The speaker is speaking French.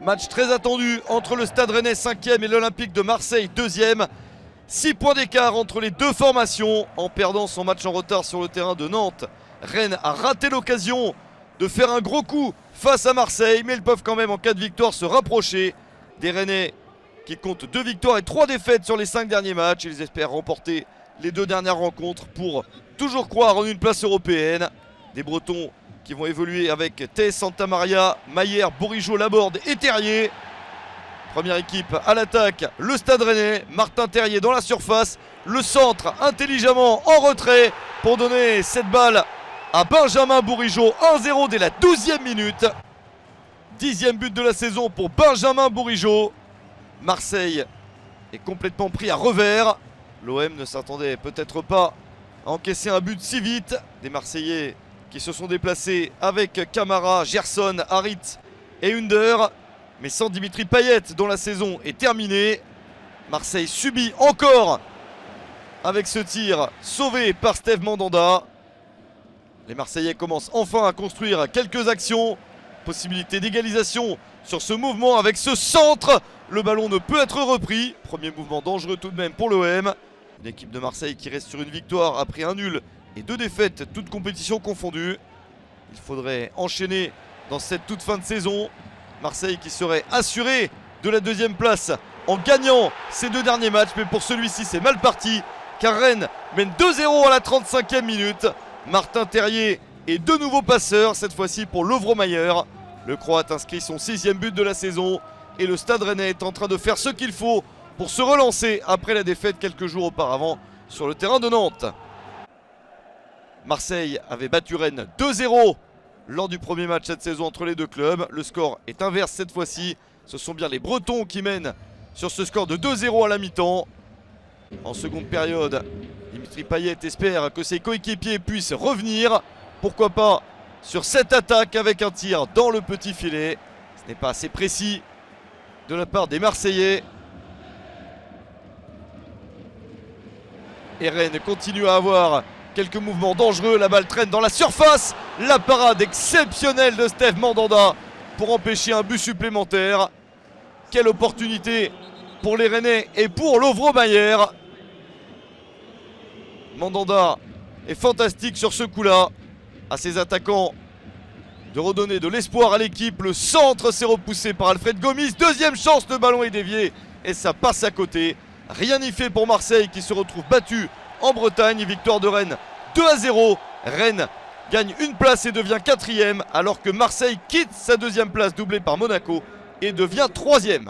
Match très attendu entre le Stade Rennais 5e et l'Olympique de Marseille 2e. 6 points d'écart entre les deux formations. En perdant son match en retard sur le terrain de Nantes, Rennes a raté l'occasion de faire un gros coup face à Marseille. Mais ils peuvent quand même en cas de victoire se rapprocher des Rennais qui comptent 2 victoires et 3 défaites sur les 5 derniers matchs. Ils espèrent remporter les 2 dernières rencontres pour toujours croire en une place européenne. Des Bretons qui vont évoluer avec Thès, Santamaria, Maillère, Bourigeaud, Laborde et Terrier. Première équipe à l'attaque, le Stade Rennais. Martin Terrier dans la surface. Le centre intelligemment en retrait pour donner cette balle à Benjamin Bourigeaud. 1-0 dès la 12e minute. 10e but de la saison pour Benjamin Bourigeaud. Marseille est complètement pris à revers. L'OM ne s'attendait peut-être pas à encaisser un but si vite. Des Marseillais qui se sont déplacés avec Camara, Gerson, Harit et Under. Mais sans Dimitri Payet dont la saison est terminée. Marseille subit encore avec ce tir sauvé par Steve Mandanda. Les Marseillais commencent enfin à construire quelques actions. Possibilité d'égalisation sur ce mouvement avec ce centre. Le ballon ne peut être repris. Premier mouvement dangereux tout de même pour l'OM. Une équipe de Marseille qui reste sur une victoire après un nul et 2 défaites, toutes compétitions confondues. Il faudrait enchaîner dans cette toute fin de saison. Marseille qui serait assuré de la 2e place en gagnant ces 2 derniers matchs. Mais pour celui-ci c'est mal parti car Rennes mène 2-0 à la 35e minute. Martin Terrier est de nouveau passeur, cette fois-ci pour Lovro-Mayer. Le Croate inscrit son 6e but de la saison. Et le Stade Rennais est en train de faire ce qu'il faut pour se relancer après la défaite quelques jours auparavant sur le terrain de Nantes. Marseille avait battu Rennes 2-0 lors du premier match cette saison entre les deux clubs. Le score est inverse cette fois-ci. Ce sont bien les Bretons qui mènent sur ce score de 2-0 à la mi-temps. En seconde période, Dimitri Payet espère que ses coéquipiers puissent revenir. Pourquoi pas sur cette attaque avec un tir dans le petit filet. Ce n'est pas assez précis de la part des Marseillais. Et Rennes continue à avoir quelques mouvements dangereux. La balle traîne dans la surface. La parade exceptionnelle de Steve Mandanda pour empêcher un but supplémentaire. Quelle opportunité pour les Rennais et pour Lovro-Mayer. Mandanda est fantastique sur ce coup-là. À ses attaquants de redonner de l'espoir à l'équipe. Le centre s'est repoussé par Alfred Gomis. 2e chance, le ballon est dévié et ça passe à côté. Rien n'y fait pour Marseille qui se retrouve battu en Bretagne. Victoire de Rennes 2-0. Rennes gagne une place et devient 4e alors que Marseille quitte sa 2e place doublée par Monaco et devient 3e.